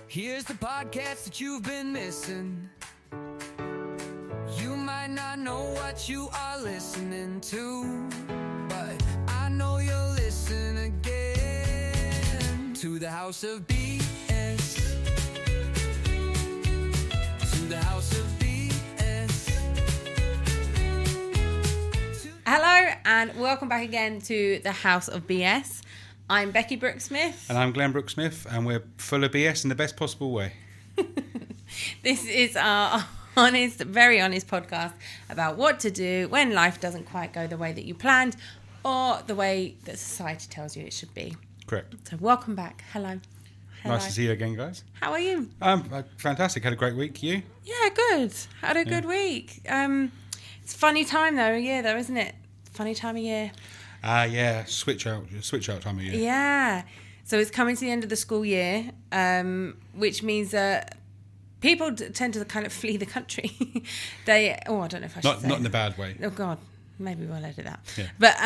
Here's the podcast that you've been missing. You might not know what you are listening to, but I know you'll listen again to the House of BS. To the House of BS. Hello and welcome back again to the House of BS. I'm Becky Brooksmith. And I'm Glenn Brooksmith, and we're full of BS in the best possible way. This is our honest, very honest podcast about what to do when life doesn't quite go the way that you planned or the way that society tells you it should be. Correct. So welcome back. Hello. Nice to see you again, guys. How are you? Fantastic. Had a great week. You? Yeah, good. Had a good week. It's a funny time though, isn't it? Funny time of year. Yeah. Switch out time of year. Yeah. So it's coming to the end of the school year, which means that people tend to kind of flee the country. I don't know if I should say. Not in a bad way. Oh, God. Maybe we'll edit that. Yeah. But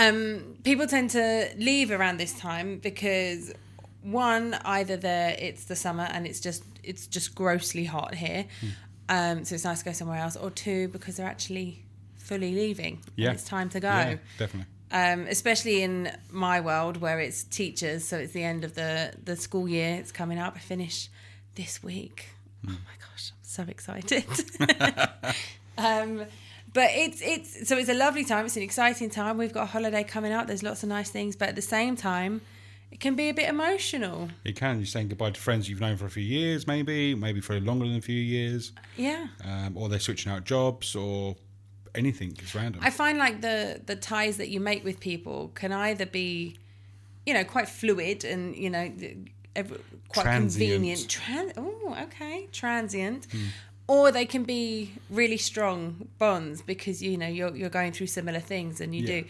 people tend to leave around this time because, one, either it's the summer and it's just grossly hot here, so it's nice to go somewhere else, or two, because they're actually fully leaving. Yeah. And it's time to go. Yeah, definitely. Especially in my world where it's teachers, so it's the end of the school year. It's coming up. I finish this week. Oh my gosh, I'm so excited. But it's a lovely time. It's an exciting time. We've got a holiday coming up. There's lots of nice things, but at the same time, it can be a bit emotional. It can. You're saying goodbye to friends you've known for a few years, maybe for longer than a few years. Yeah. Or they're switching out jobs, or anything. It's random. I find like the ties that you make with people can either be, quite fluid and, quite transient. Convenient. Transient. Or they can be really strong bonds because, you're going through similar things and you do.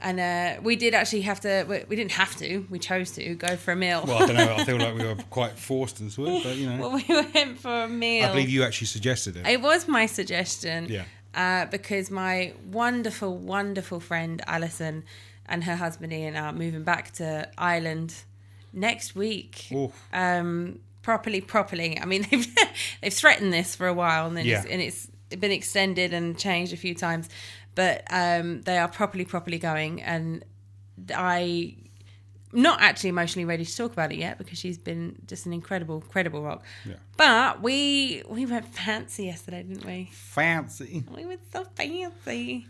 And we did actually we didn't have to, we chose to go for a meal. Well, I don't know. I feel like we were quite forced into it, but, Well, we went for a meal. I believe you actually suggested it. It was my suggestion. Yeah. Because my wonderful, wonderful friend Alison and her husband Ian are moving back to Ireland next week. Properly. I mean, they've threatened this for a while, and it's been extended and changed a few times, but they are properly going, and I'm not actually emotionally ready to talk about it yet because she's been just an incredible rock. Yeah. But we went fancy yesterday, didn't we? Fancy. We went so fancy.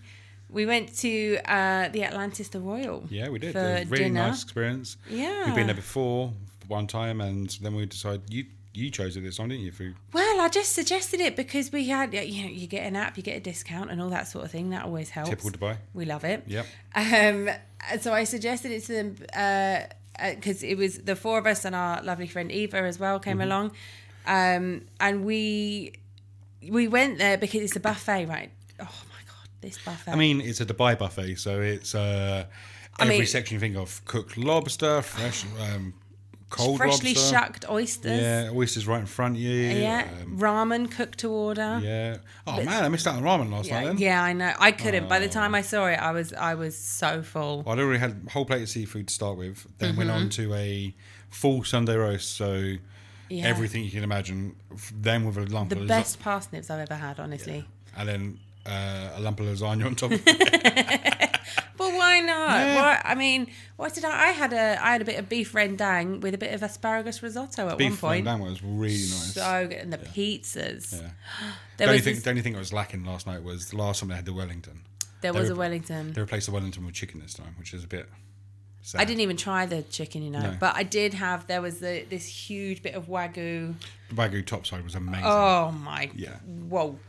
We went to the Atlantis The Royal. Yeah, we did. For a really dinner. nice experience. Yeah. We've been there before one time, and then we decided you chose it this time, didn't you? Well, I just suggested it because we had, you get an app, you get a discount and all that sort of thing. That always helps. Typical Dubai. We love it. Yep. So I suggested it to them because it was the four of us and our lovely friend Eva as well came along. And we went there because it's a buffet, right? Oh my God, this buffet. I mean, it's a Dubai buffet, so it's every section you think of: cooked lobster, fresh, cold freshly lobster, shucked oysters. Yeah, oysters right in front of you. Yeah, ramen cooked to order. Yeah. Oh man, I missed out on ramen last night. Then. Yeah, I know. I couldn't. By the time I saw it, I was so full. Well, I'd already had a whole plate of seafood to start with. Then went on to a full Sunday roast. So. Yeah. Everything you can imagine. Then with a lump of the best parsnips I've ever had, honestly. Yeah. And then a lump of lasagna on top of it. But why not? Yeah. Why, I mean, what did I had a bit of beef rendang with a bit of asparagus risotto at one point. Beef rendang was really nice. So good. And the pizzas. Yeah. The only thing I was lacking last night was the last time they had the Wellington. There was a Wellington. They replaced the Wellington with chicken this time, which is a bit sad. I didn't even try the chicken, No. but I did have, there was this huge bit of Wagyu. The Wagyu topside was amazing. Oh my. Yeah. Whoa.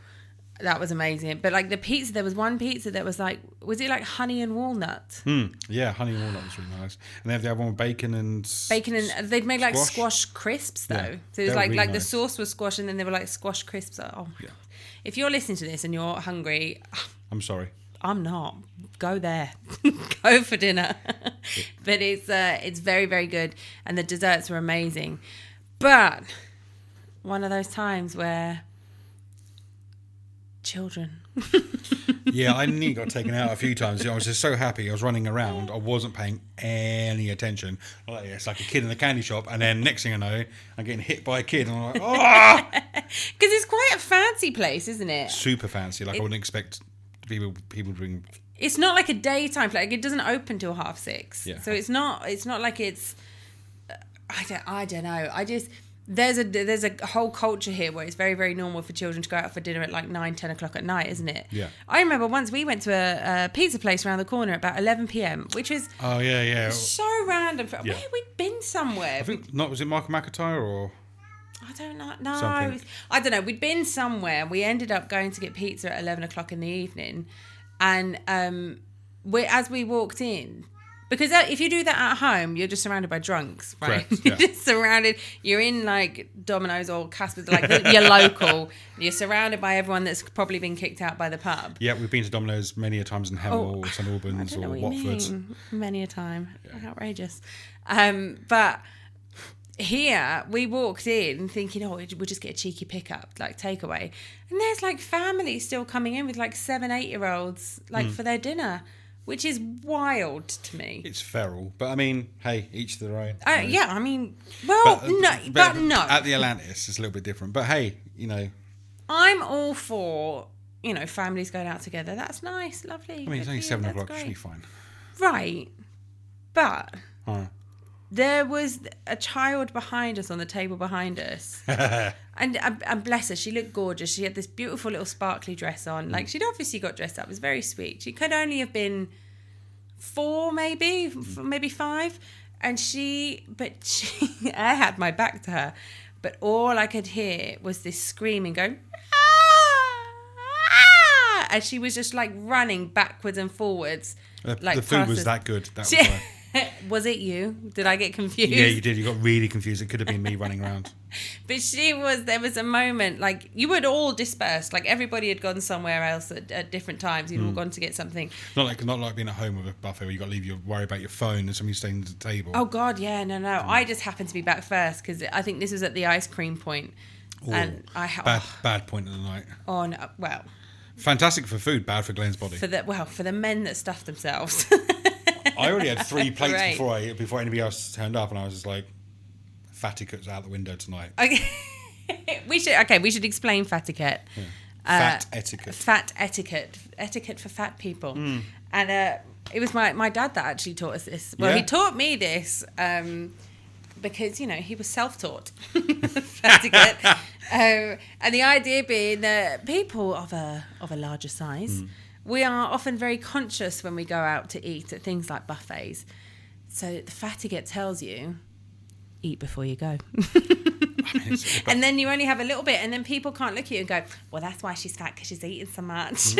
That was amazing. But like the pizza, there was one pizza that was like, was it like honey and walnut? Yeah, honey and walnut was really nice. And they have the other one with bacon and they'd made like squash crisps though. Yeah, so it was like really like nice. the sauce was squash and then they were like squash crisps. Oh my God. If you're listening to this and you're hungry, I'm sorry. I'm not. Go there. Go for dinner. But it's very, very good. And the desserts were amazing. But one of those times where children. Yeah, I nearly got taken out a few times. I was just so happy. I was running around. I wasn't paying any attention. Like, it's like a kid in the candy shop. And then next thing I know, I'm getting hit by a kid. And I'm like, oh! Because it's quite a fancy place, isn't it? Super fancy. Like, I wouldn't expect people to bring... It's not like a daytime place. Like, it doesn't open till 6:30. Yeah. So it's not like it's... I don't know. There's a whole culture here where it's very, very normal for children to go out for dinner at like 9, 10 o'clock at night, isn't it? Yeah. I remember once we went to a pizza place around the corner at about 11 p.m, which was so random. Yeah. We'd been somewhere. I think, was it Michael McIntyre or... I don't know. No, something? I don't know. We'd been somewhere. We ended up going to get pizza at 11 o'clock in the evening. And as we walked in... Because if you do that at home, you're just surrounded by drunks, right? Correct, You're yeah. just surrounded. You're in like Domino's or Casper's, like your local. You're surrounded by everyone that's probably been kicked out by the pub. Yeah, we've been to Domino's many a times in Hemel or St Albans or Watford. Many a time. Yeah. Outrageous. But here we walked in thinking, we'll just get a cheeky pickup, like takeaway. And there's like families still coming in with like 7, 8-year-olds, like for their dinner. Which is wild to me. It's feral. But I mean, hey, each to their own. Yeah, I mean, well, no. At the Atlantis, it's a little bit different. But hey, I'm all for, families going out together. That's nice, lovely. I mean, it's only 7 o'clock. It should be fine. Right. But there was a child behind us on the table behind us. and bless her, she looked gorgeous. She had this beautiful little sparkly dress on. Like, she'd obviously got dressed up. It was very sweet. She could only have been 4, maybe 5. And I had my back to her. But all I could hear was this screaming going, ah! And she was just like running backwards and forwards. The food was that good. That was why. Was it you? Did I get confused? Yeah, you did. You got really confused. It could have been me running around. But there was a moment, like, you had all dispersed. Like, everybody had gone somewhere else at different times. You'd all gone to get something. Not like being at home with a buffet where you got to leave your worry about your phone and somebody staying at the table. Oh, God, yeah, no. I just happened to be back first because I think this was at the ice cream point. Ooh, and bad point of the night. Oh, no, well. Fantastic for food, bad for Glenn's body. For the men that stuffed themselves. I already had 3 plates before anybody else turned up, and I was just like, fatty cuts out the window tonight. Okay. we should explain fatiquette. Yeah. Fat etiquette. Fat etiquette. Etiquette for fat people. And it was my dad that actually taught us this. Well, he taught me this because, he was self-taught. Fatiquette. And the idea being that people of a larger size... We are often very conscious when we go out to eat at things like buffets. So the fatigue tells you, eat before you go. And then you only have a little bit, and then people can't look at you and go, well, that's why she's fat, because she's eating so much.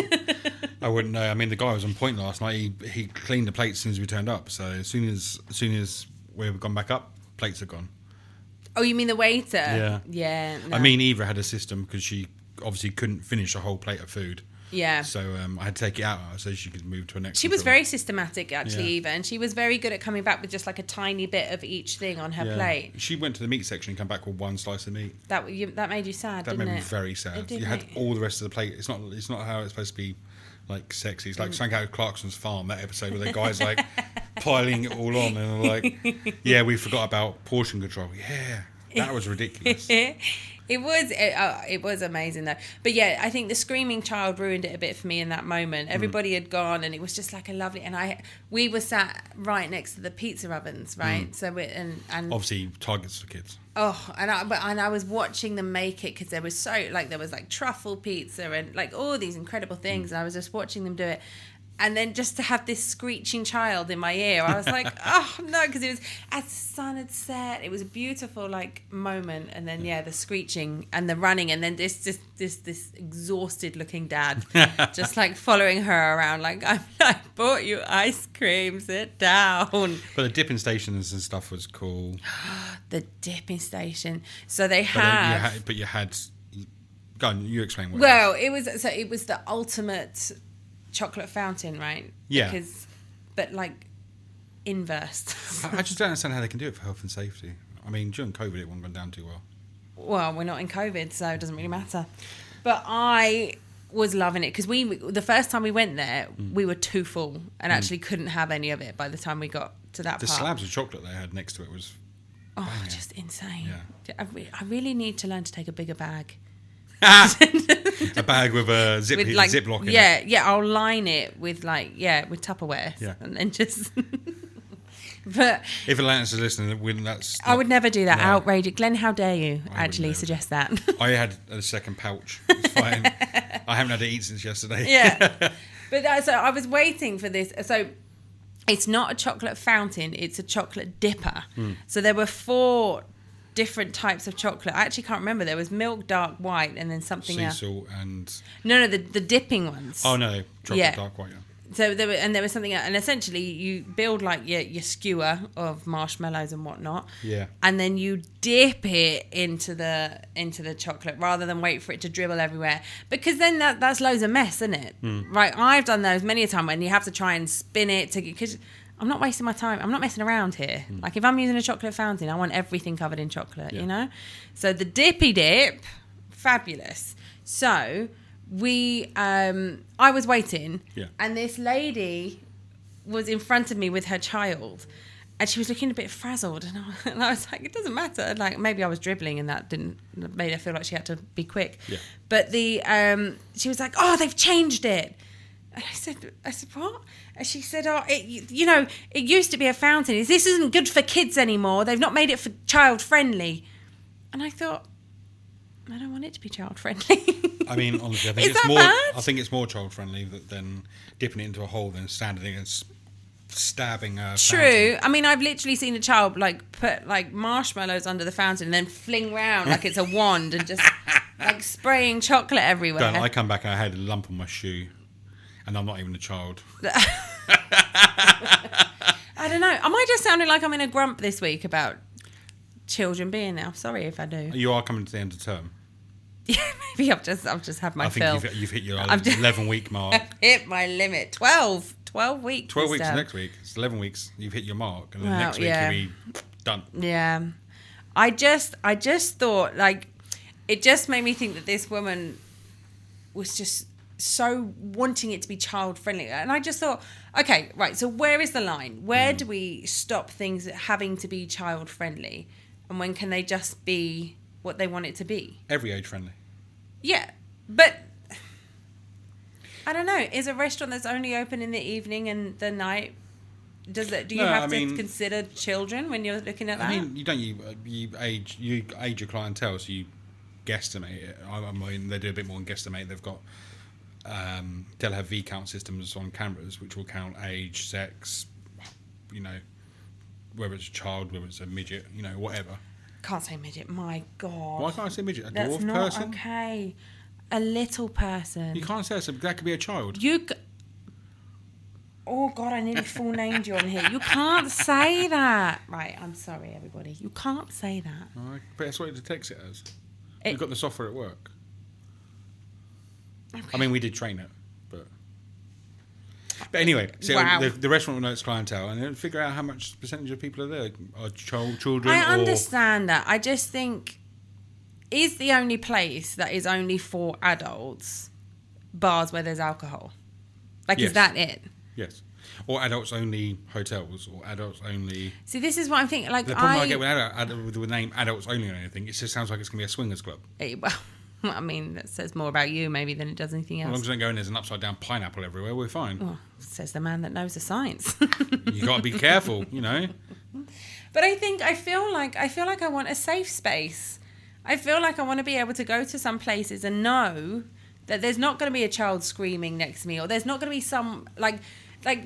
I wouldn't know. I mean, the guy was on point last night. He cleaned the plates as soon as we turned up. So as soon as we've gone back up, plates are gone. Oh, you mean the waiter? Yeah. Yeah. No. I mean, Eva had a system because she obviously couldn't finish a whole plate of food. Yeah. So I had to take it out so she could move to a next. She was very systematic, actually, Yeah. Eva, and she was very good at coming back with just like a tiny bit of each thing on her plate. She went to the meat section and came back with 1 slice of meat. That made you sad, That didn't made me it? very sad. It did You had all the rest of the plate. It's not how it's supposed to be, like, sexy. It's like something out of Clarkson's Farm, that episode where the guy's like piling it all on and like, yeah, we forgot about portion control. Yeah, that was ridiculous. It was amazing though. But yeah, I think the screaming child ruined it a bit for me in that moment. Everybody had gone, and it was just like a lovely. And we were sat right next to the pizza ovens, right? So and obviously targets for kids. Oh, and I was watching them make it because there was like truffle pizza and like all these incredible things, and I was just watching them do it. And then just to have this screeching child in my ear, I was like, oh no, because it was as the sun had set, it was a beautiful like moment, and then the screeching and the running, and then this exhausted looking dad, just like following her around, like I bought you ice cream, sit down. But the dipping stations and stuff was cool. The dipping station, so they Go on, you explain what. Well, it was the ultimate chocolate fountain, right? Yeah. But like inverse. I just don't understand how they can do it for health and safety. I mean, during COVID, it wouldn't gone down too well. Well, we're not in COVID, so it doesn't really matter. But I was loving it because the first time we went there, we were too full and actually couldn't have any of it by the time we got to that The part. slabs of chocolate they had next to it was banging. Just insane. Yeah. I really need to learn to take a bigger bag. A bag with a ziplock in it. Yeah, I'll line it with with Tupperware. Yeah. And then just but If Atlantis is listening, that's I would never do that. No. Outrageous. Glenn, how dare you I would actually never suggest that? I had a second pouch. It's fine. I haven't had to eat since yesterday. Yeah. But so I was waiting for this. So it's not a chocolate fountain, it's a chocolate dipper. So there were 4 different types of chocolate. I actually can't remember. There was milk, dark, white, and then something Sea else. salt and No, the dipping ones. oh no, chocolate dark white. Yeah. So there was something else, and essentially you build like your skewer of marshmallows and whatnot. Yeah. And then you dip it into the chocolate rather than wait for it to dribble everywhere, because then that's loads of mess, isn't it? Right. I've done those many a time when you have to try and spin it because I'm not wasting my time. I'm not messing around here. Like if I'm using a chocolate fountain, I want everything covered in chocolate, you know? So the dippy dip, fabulous. So I was waiting and this lady was in front of me with her child and she was looking a bit frazzled and I was like, it doesn't matter. Like maybe I was dribbling and that made her feel like she had to be quick. Yeah. But she was like, oh, they've changed it. And I said, what? And she said, oh, it used to be a fountain. This isn't good for kids anymore. They've not made it for child friendly. And I thought, I don't want it to be child friendly. I mean, honestly, I think it's more child friendly than dipping it into a hole than standing there and stabbing a True. fountain. I mean, I've literally seen a child like put like marshmallows under the fountain and then fling round like it's a wand and just like spraying chocolate everywhere. I come back and I had a lump on my shoe. And I'm not even a child. I don't know. Am I just sounding like I'm in a grump this week about children being there? Sorry if I do. You are coming to the end of term. Yeah, maybe I've just had my fill. I think you've hit your 11-week mark. I've hit my limit. 12 weeks. 12 weeks next week. It's 11 weeks. You've hit your mark. And then next week you'll be done. Yeah. I just thought, like, it just made me think that this woman was just so wanting it to be child friendly, and I just thought, okay, right, so where is the line? Where do we stop things having to be child friendly, and when can they just be what they want it to be? Every age friendly. Yeah, but I don't know. Is a restaurant that's only open in the evening and the night, do you have to consider children when you're looking at that? I mean, you age your clientele, so you guesstimate it. I mean, they do a bit more than guesstimate. They've got they'll have V-count systems on cameras which will count age, sex, whether it's a child, whether it's a midget, whatever. Can't say midget, my God. Why can't I say midget? A That's dwarf not person? Okay. A little person. You can't say that could be a child. Oh God, I nearly full named you on here. You can't say that. Right, I'm sorry everybody. You can't say that. But that's what it detects it as. You've got the software at work. Okay. I mean, we did train it, but anyway, so wow. the restaurant will know its clientele and then figure out how much percentage of people are there are children. I understand that. I just think, is the only place that is only for adults bars where there's alcohol? Like, yes. Is that it? Yes. Or adults only hotels, or adults only. See, this is what I'm thinking. Like, the problem I get with the name adults only or anything, it just sounds like it's going to be a swingers club. Well, I mean, that says more about you maybe than it does anything else. As long as we don't go in, there's an upside down pineapple everywhere, we're fine. Well, says the man that knows the science. You got to be careful, But I feel like I want a safe space. I feel like I want to be able to go to some places and know that there's not going to be a child screaming next to me, or there's not going to be some like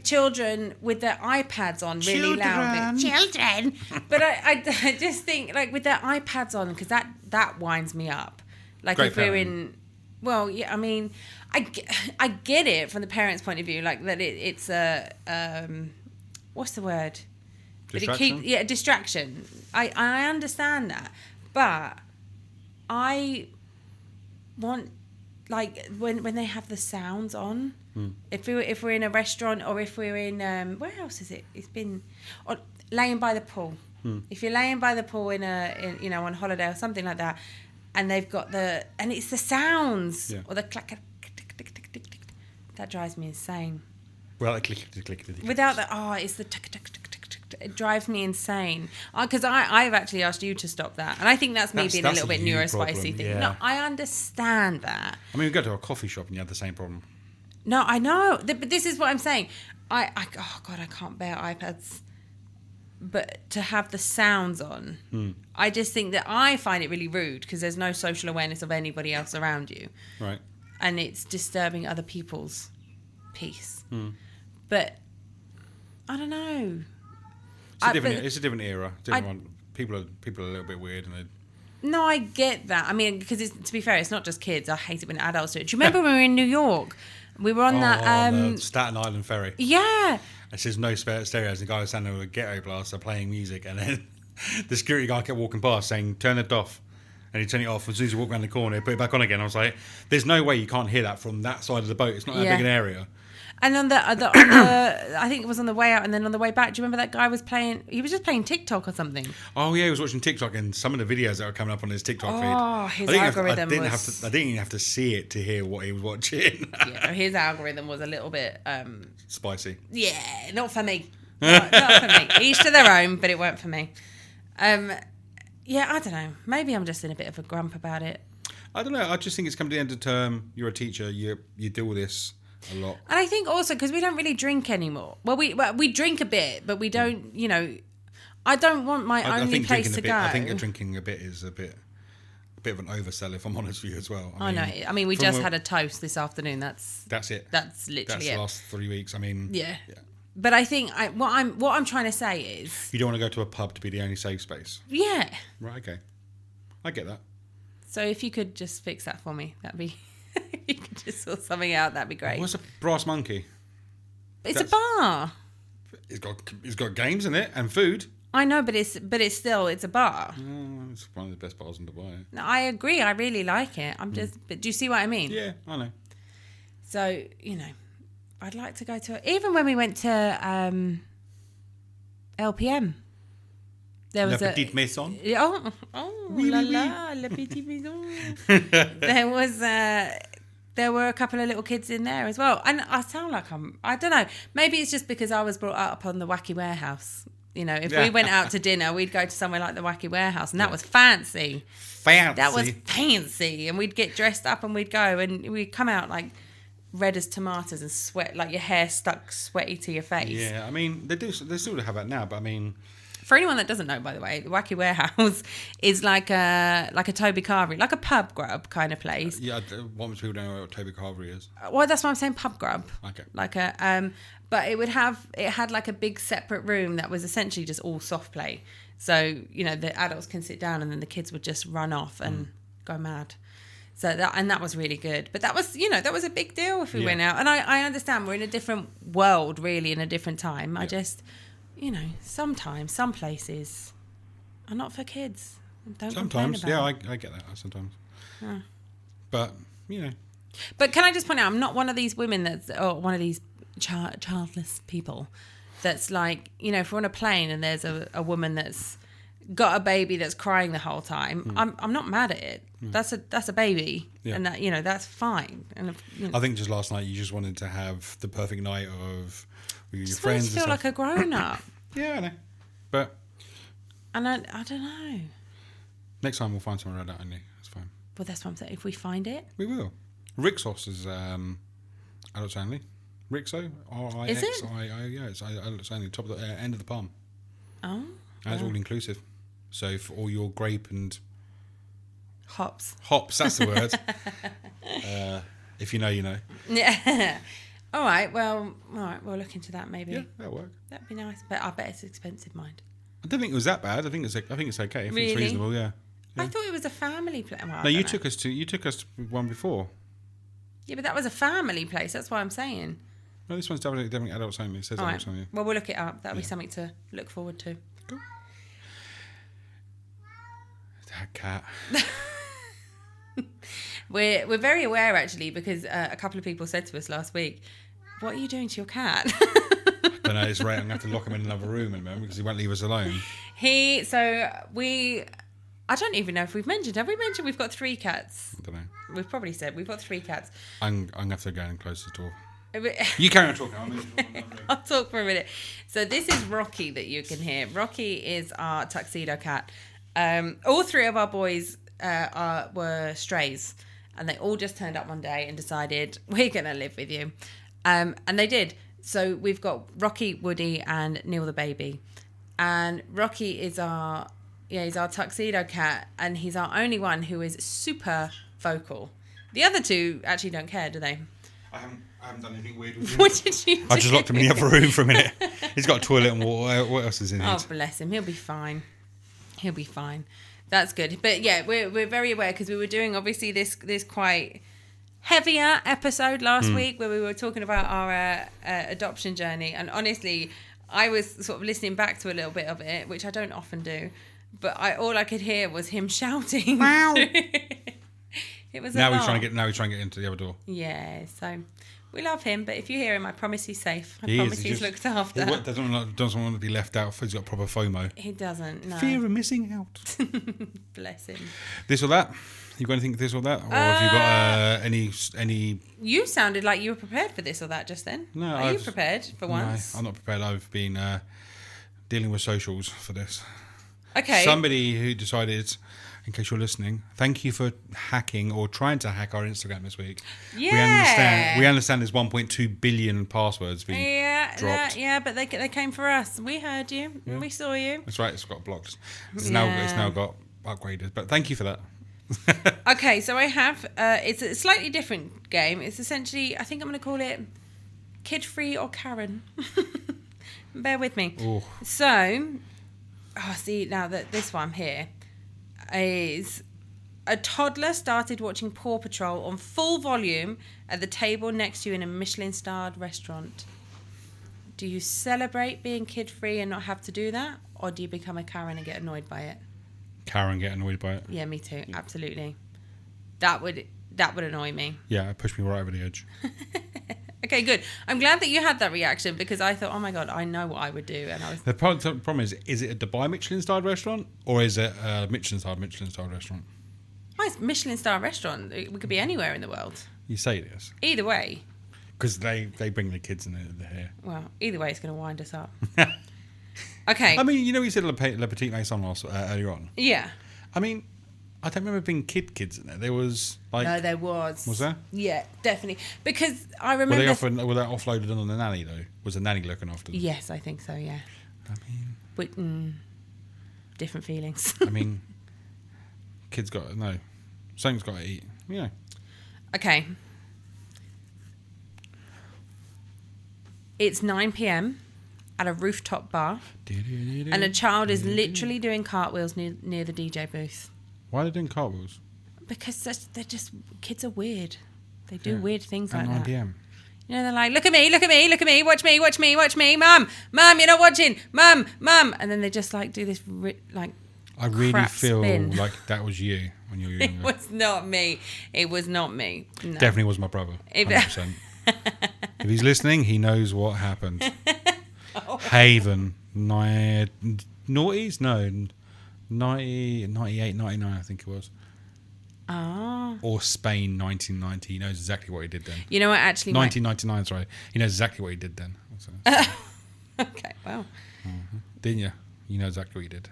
children with their iPads on really loud. Children. But I just think, like, with their iPads on, because that winds me up. Like, Great if we're in, well, yeah, I mean, I get it from the parents' point of view, like that it's a what's the word? Distraction? Distraction. I understand that, but I want, like, when they have the sounds on. If we're in a restaurant, or if we're in where else is it? It's been laying by the pool. If you're laying by the pool in on holiday or something like that, and they've got and it's the sounds or the clack, That drives me insane. Well, click. Without the it's the tick. It drives me insane. Because I've actually asked you to stop that, and I think that's me being a little bit neurospicy thing. Yeah. No, I understand that. I mean, we go to a coffee shop and you have the same problem. No, I know, but this is what I'm saying. I can't bear iPads. But to have the sounds on, I just think that I find it really rude because there's no social awareness of anybody else around you. Right. And it's disturbing other people's peace. But I don't know. It's a different era. Different one. People are a little bit weird. No, I get that. I mean, because to be fair, it's not just kids. I hate it when adults do it. Do you remember when we were in New York? We were on the Staten Island ferry. Yeah. It says no stereos. The guy was standing with a ghetto blaster playing music, and then the security guy kept walking past saying, "Turn it off." And he'd turn it off, and as soon as he walked around the corner, he'd put it back on again. I was like, "There's no way you can't hear that from that side of the boat. It's not that big an area." And on the I think it was on the way out, and then on the way back, do you remember that guy was playing? He was just playing TikTok or something. Oh yeah, he was watching TikTok, and some of the videos that were coming up on his TikTok feed. Oh, his algorithm I didn't even have to see it to hear what he was watching. Yeah, his algorithm was a little bit spicy. Yeah, not for me. Not for me. Each to their own, but it weren't for me. Yeah, I don't know. Maybe I'm just in a bit of a grump about it. I don't know. I just think it's come to the end of term. You're a teacher. You deal with this a lot. And I think also because we don't really drink anymore. Well, we drink a bit, but we don't. You know, I don't want my only place to go. I think drinking a bit is a bit of an oversell, if I'm honest with you as well. I know. I mean, we just had a toast this afternoon. That's it. That's literally that's the last 3 weeks. I mean, yeah. But I think what I'm trying to say is you don't want to go to a pub to be the only safe space. Yeah. Right. Okay. I get that. So if you could just fix that for me, that'd be. You could just sort something out. That'd be great. What's a brass monkey? It's a bar. It's got games in it and food. I know, but it's a bar. Oh, it's one of the best bars in Dubai. No, I agree. I really like it. But do you see what I mean? Yeah, I know. So I'd like to go to even when we went to LPM. There was La Petite Maison. Oui, la la, La Petite Maison. There were a couple of little kids in there as well, and I sound like I don't know. Maybe it's just because I was brought up on the Wacky Warehouse. You know, if we went out to dinner, we'd go to somewhere like the Wacky Warehouse, and that was fancy. That was fancy, and we'd get dressed up and we'd go, and we'd come out like red as tomatoes and sweat, like your hair stuck sweaty to your face. Yeah, I mean they still have that now, but I mean. For anyone that doesn't know, by the way, the Wacky Warehouse is like a Toby Carvery, like a pub grub kind of place. Yeah, most people don't know what Toby Carvery is. Well, that's why I'm saying pub grub. Okay. Like but it had like a big separate room that was essentially just all soft play. So the adults can sit down and then the kids would just run off and go mad. So that was really good. But that was that was a big deal if we went out. And I understand we're in a different world, really, in a different time. Yeah. I just. Sometimes some places are not for kids. Sometimes, yeah, I get that sometimes. Yeah. But But can I just point out, I'm not one of these women or one of these childless people that's like, if we're on a plane and there's a woman that's got a baby that's crying the whole time, I'm not mad at it. That's a baby, and that that's fine. And I think just last night you just wanted to have the perfect night of with your I friends. just feel like a grown up. Yeah, I know, but and I don't know. Next time we'll find somewhere like that only. It's fine. Well, that's what I'm saying. If we find it, we will. Rixos is adults only. Rixo, Rixi. Is it? Yeah, it's adults only. Top of the end of the palm. Oh. And it's all inclusive. So for all your grape and hops, that's the word. If you know, you know. Yeah. All right, we'll look into that maybe. Yeah, that'll work. That'd be nice, but I bet it's expensive, mind. I don't think it was that bad. I think it's okay. If it's reasonable, yeah. I thought it was a family place. Well, no, you took us to one before. Yeah, but that was a family place. That's why I'm saying. No, this one's definitely adults only. It says all adults right. only. Well, we'll look it up. That'll be something to look forward to. Cool. That cat. We're very aware actually because a couple of people said to us last week, "What are you doing to your cat?" I don't know. It's right. I'm gonna have to lock him in another room in a moment because he won't leave us alone. I don't even know if we've mentioned. Have we mentioned we've got 3 cats? I don't know. We've probably said we've got 3 cats. I'm gonna have to go and close the door. You carry on talking. I'll talk for a minute. So this is Rocky that you can hear. Rocky is our tuxedo cat. All three of our boys were strays, and they all just turned up one day and decided, we're going to live with you. And they did. So we've got Rocky, Woody, and Neil the baby. And Rocky is he's our tuxedo cat, and he's our only one who is super vocal. The other two actually don't care, do they? I haven't done anything weird with him. What did you do? I just locked him in the other room for a minute. He's got a toilet and water. What else is in it? Oh, bless him. He'll be fine. He'll be fine. That's good. But yeah, we're very aware because we were doing obviously this quite heavier episode last week where we were talking about our adoption journey. And honestly, I was sort of listening back to a little bit of it, which I don't often do. But all I could hear was him shouting. Wow. It was now he's trying to get into the other door. Yeah, so we love him, but if you hear him, I promise he's safe. I promise he's looked after. He doesn't want to be left out. He's got proper FOMO. He doesn't, no. Fear of missing out. Bless him. This or that? You got anything this or that? Or have you got any... You sounded like you were prepared for this or that just then. No, Are you prepared for once? No, I'm not prepared. I've been dealing with socials for this. Okay. Somebody who decided... In case you're listening, thank you for hacking or trying to hack our Instagram this week. Yeah. We understand there's 1.2 billion passwords being dropped. Yeah, but they came for us. We heard you. Yeah. We saw you. That's right. It's got blocked. It's now got upgraded. But thank you for that. Okay, so I have. It's a slightly different game. It's essentially, I think I'm going to call it Kid Free or Karen. Bear with me. Ooh. So, see now that this one here. Is a toddler started watching Paw Patrol on full volume at the table next to you in a Michelin-starred restaurant. Do you celebrate being kid-free and not have to do that? Or do you become a Karen and get annoyed by it? Karen get annoyed by it? Yeah, me too. Yeah. Absolutely. That would annoy me. Yeah, it pushed me right over the edge. Okay, good. I'm glad that you had that reaction because I thought, oh my God, I know what I would do. And I was. The problem is it a Dubai Michelin-starred restaurant or is it a Michelin-starred restaurant? Oh, it's Michelin-starred restaurant. It could be anywhere in the world. You say this. Either way. Because they bring the kids in here. Well, either way, it's going to wind us up. Okay. I mean, you said Le Petit Maison earlier on. Yeah. I mean, I don't remember being kids in there. There was No, there was. Was there? Yeah, definitely. Because I remember. Were they offloaded on the nanny though? Was the nanny looking after them? Yes, I think so. Yeah. I mean, different feelings. I mean, something's got to eat. Yeah. Okay. It's 9 p.m. at a rooftop bar, and a child is literally doing cartwheels near the DJ booth. Why are they doing cartwheels? Because they're just kids are weird. They do weird things like at 9 p.m. You know, they're like, look at me, watch me, mum, you're not watching, mum, and then they just like do this I really feel spin. like that was you when you were younger. It was not me. No. Definitely was my brother. 100%. If he's listening, he knows what happened. Haven, noughties? No, 90, 98, 99, I think it was. Oh. Or Spain, 1990. He knows exactly what he did then. You know what, actually... 1999, sorry. He knows exactly what he did then. Okay, well. Mm-hmm. Didn't you? You know exactly what he did.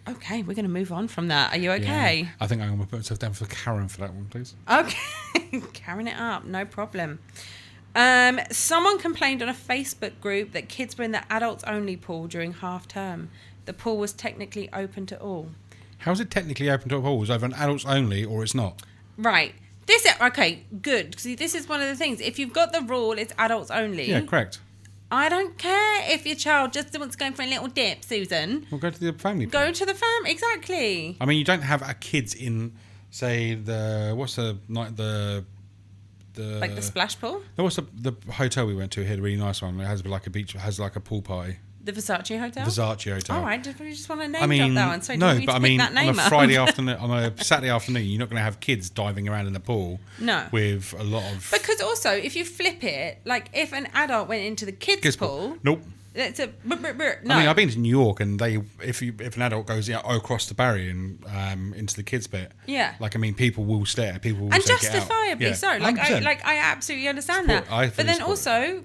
Okay, we're going to move on from that. Are you okay? Yeah. I think I'm going to put myself down for Karen for that one, please. Okay. Karen it up, no problem. Someone complained on a Facebook group that kids were in the adults-only pool during half-term. The pool was technically open to all. How is it technically open to all? Is it either an adults-only or it's not? Right. Okay, good. See, this is one of the things. If you've got the rule, it's adults only. Yeah, correct. I don't care if your child just wants to go for a little dip, Susan. Well, go to the family pool. Go to the family, exactly. I mean, you don't have kids in, say, like the splash pool? No, what's the hotel we went to here, a really nice one. It has like a beach, it has like a pool party. The Versace Hotel? Versace Hotel. All right, we just want to name drop that one. So no, but I mean, that name on a up. Friday afternoon, on a Saturday afternoon, you're not going to have kids diving around in the pool. No. With a lot of... Because also, if you flip it, like if an adult went into the kids pool... Nope. It's a no. I mean, I've been to New York, and if an adult goes across the barrier and into the kids bit, yeah, like I mean, people will stare, people will and say, justifiably get out. so. I absolutely understand that. But then also,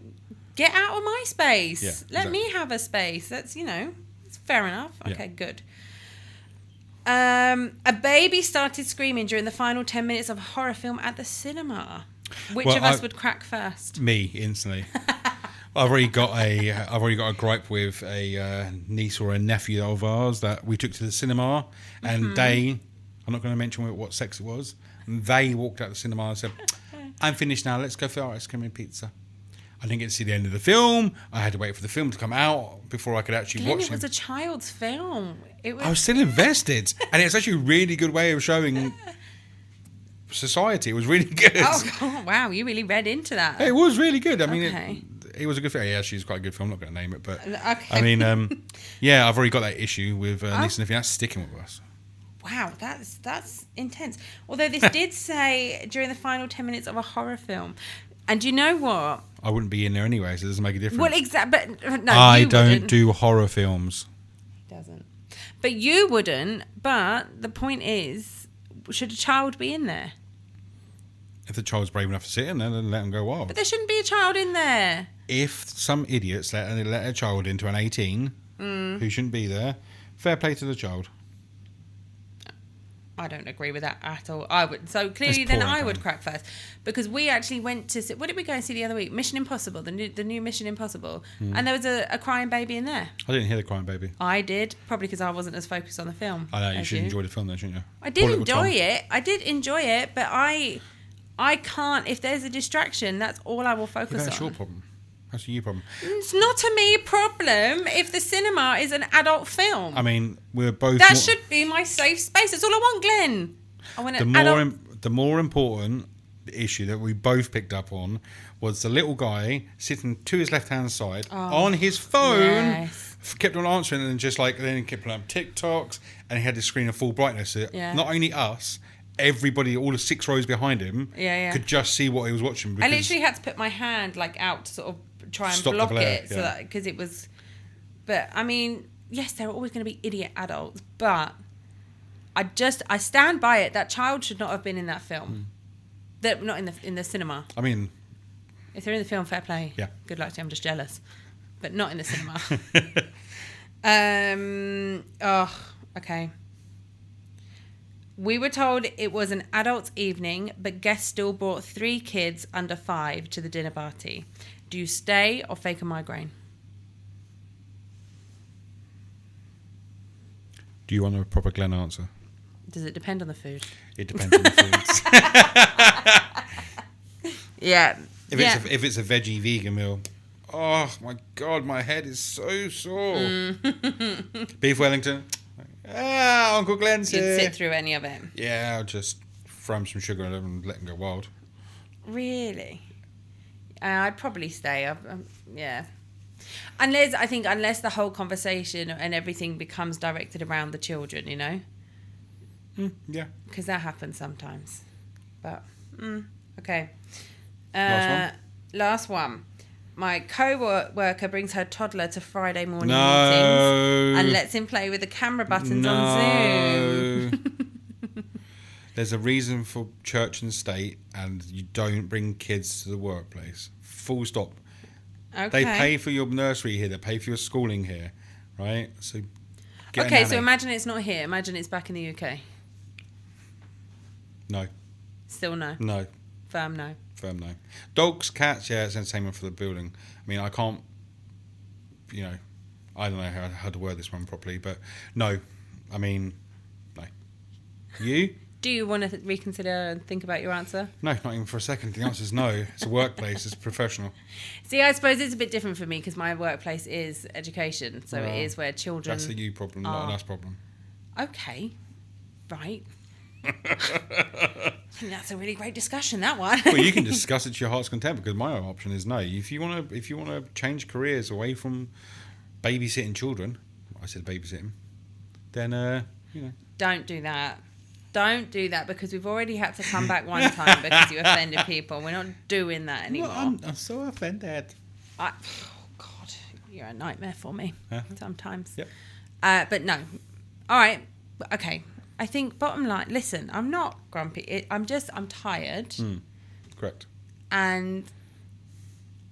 get out of my space. Yeah, Let me have a space. That's it's fair enough. Okay, good. A baby started screaming during the final 10 minutes of a horror film at the cinema. Which of us would crack first? Me, instantly. I've already got a gripe with a niece or a nephew of ours that we took to the cinema, and I'm not going to mention what sex it was, and they walked out the cinema and said, "I'm finished now, let's go for our ice cream and pizza." I didn't get to see the end of the film. I had to wait for the film to come out before I could actually watch it. It was a child's film. I was still invested, and it's actually a really good way of showing society. It was really good. Oh wow, you really read into that. It was really good. I mean, it was a good film. Yeah, she's quite a good film. I'm not going to name it, but I mean, I've already got that issue with niece and nephew. That's sticking with us. Wow, that's intense. Although this did say during the final 10 minutes of a horror film. And you know what? I wouldn't be in there anyway, so it doesn't make a difference. Well, exactly. But no, I don't do horror films. He doesn't. But you wouldn't. But the point is, should a child be in there? If the child's brave enough to sit in there, then let them go wild. But there shouldn't be a child in there. If some idiots let a child into an 18 who shouldn't be there, fair play to the child. I don't agree with that at all. I would. So clearly then I would crack first. Because we actually went to see, what did we go and see the other week? Mission Impossible, the new Mission Impossible. And there was a crying baby in there. I didn't hear the crying baby. I did, probably because I wasn't as focused on the film. I know, you should enjoy the film though, shouldn't you? I did enjoy it. I did enjoy it, but I can't, if there's a distraction, that's all I will focus on. That's your problem. That's a you problem. It's not a me problem if the cinema is an adult film. I mean, we're both... That should be my safe space. That's all I want, Glenn. I want an adult... The more important issue that we both picked up on was the little guy sitting to his left-hand side on his phone, kept on answering and just then kept putting up TikToks, and he had the screen of full brightness. So not only us... Everybody, all the 6 rows behind him, could just see what he was watching. I literally had to put my hand out to sort of try and block it, so that because it was. But I mean, yes, there are always going to be idiot adults, but I stand by it. That child should not have been in that film. That not in the cinema. I mean, if they're in the film, fair play. Yeah. Good luck to you. I'm just jealous, but not in the cinema. Okay. We were told it was an adult's evening, but guests still brought 3 kids under 5 to the dinner party. Do you stay or fake a migraine? Do you want a proper Glenn answer? Does it depend on the food? It depends on the foods. Yeah. If it's a veggie vegan meal, oh my God, my head is so sore. Beef Wellington. Uncle Glenn's You'd here. sit through any of it? Yeah, I'll just throw him some sugar and let him go wild. Really? I'd probably stay. Yeah. Unless the whole conversation and everything becomes directed around the children, Yeah. Because that happens sometimes. But, okay. Last one. My co-worker brings her toddler to Friday morning meetings and lets him play with the camera buttons on Zoom. There's a reason for church and state, and you don't bring kids to the workplace. Full stop. Okay. They pay for your nursery here. They pay for your schooling here, right? So. So imagine it's not here. Imagine it's back in the UK. No. Still no. No. Firm no. Firm no. Dogs, cats, yeah, it's entertainment for the building. I mean, I can't, I don't know how to word this one properly, but no. I mean, no. You? Do you want to reconsider and think about your answer? No, not even for a second. The answer is no. It's a workplace. It's professional. See, I suppose it's a bit different for me because my workplace is education. So it is where children... That's a you problem, not an us problem. Okay. Right. I think that's a really great discussion, that one. Well, you can discuss it to your heart's content because my option is no. If you want to change careers away from babysitting children, I said babysitting, then Don't do that. Don't do that because we've already had to come back one time because you offended people. We're not doing that anymore. Well, I'm so offended. Oh God, you're a nightmare for me sometimes. Yep. But no. All right. Okay. I think bottom line, listen, I'm not grumpy. I'm tired. Correct. And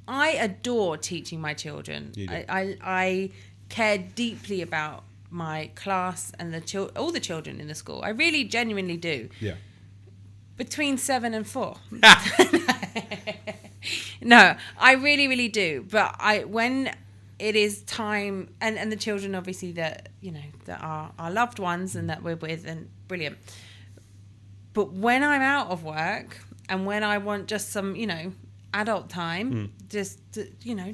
I adore teaching my children. You do. I care deeply about my class and all the children in the school. I really genuinely do. Yeah. Between 7 and 4. No, I really, really do. But when it is time, and the children obviously that are our loved ones and that we're with, and brilliant. But when I'm out of work and when I want just some, adult time, just to,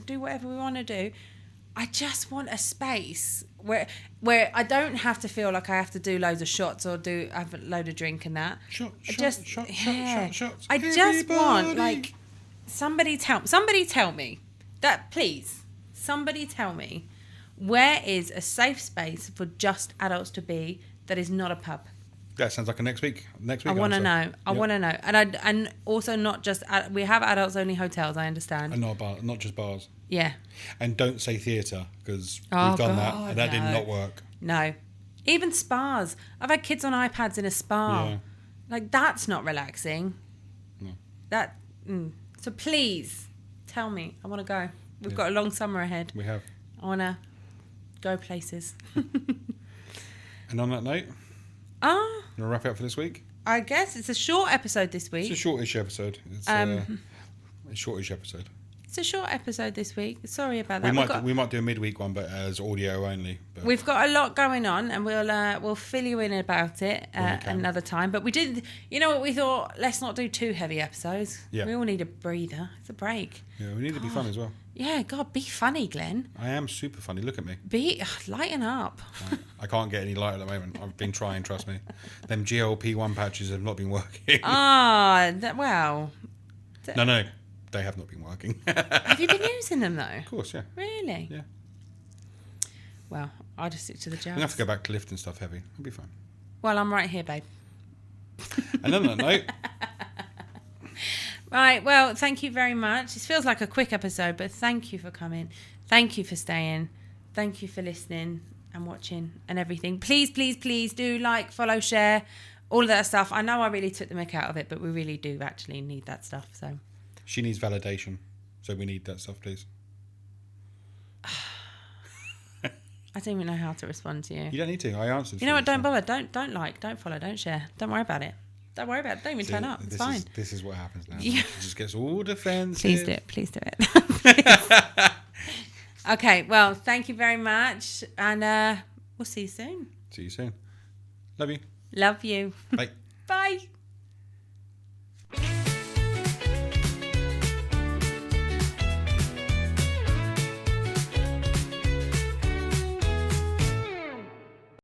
do whatever we want to do, I just want a space where I don't have to feel like I have to do loads of shots or have a load of drink and that. Shots. I just want, like, somebody tell me that, please. Somebody tell me, where is a safe space for just adults to be that is not a pub? That sounds like a next week. I want to know. I want to know. And also not just we have adults only hotels. I understand. And not just bars. Yeah. And don't say theatre, because we've done that and that did not work. No. Even spas. I've had kids on iPads in a spa. Yeah. Like, that's not relaxing. No. So please tell me. I want to go. We've got a long summer ahead. We have. I want to go places. And on that note, you want to wrap it up for this week? I guess it's a short episode this week. It's a shortish episode. It's a shortish episode. It's a short episode this week. Sorry about that. We might do a midweek one, but as audio only. But we've got a lot going on, and we'll fill you in about it another time. But we did, what we thought? Let's not do 2 heavy episodes. Yeah. We all need a breather. It's a break. Yeah, we need to be fun as well. Yeah, God, be funny, Glenn. I am super funny. Look at me. Lighten up. I can't get any light at the moment. I've been trying, trust me. Them GLP-1 patches have not been working. Well. No, they have not been working. Have you been using them, though? Of course, yeah. Really? Yeah. Well, I'll just stick to the jabs. I'm going to have to go back to lifting stuff heavy. It'll be fine. Well, I'm right here, babe. And on that note... Right, well, thank you very much. This feels like a quick episode, but thank you for coming. Thank you for staying. Thank you for listening and watching and everything. Please, please, please do like, follow, share, all of that stuff. I know I really took the mick out of it, but we really do actually need that stuff. So she needs validation, so we need that stuff, please. I don't even know how to respond to you. You don't need to. I answered. You know what? Don't bother. Don't like. Don't follow. Don't share. Don't worry about it. Don't worry about it. Don't even turn up. It's fine. This is what happens now. Yeah. It just gets all defensive. Please do it. Please do it. Okay. Well, thank you very much. And we'll see you soon. See you soon. Love you. Love you. Bye. Bye.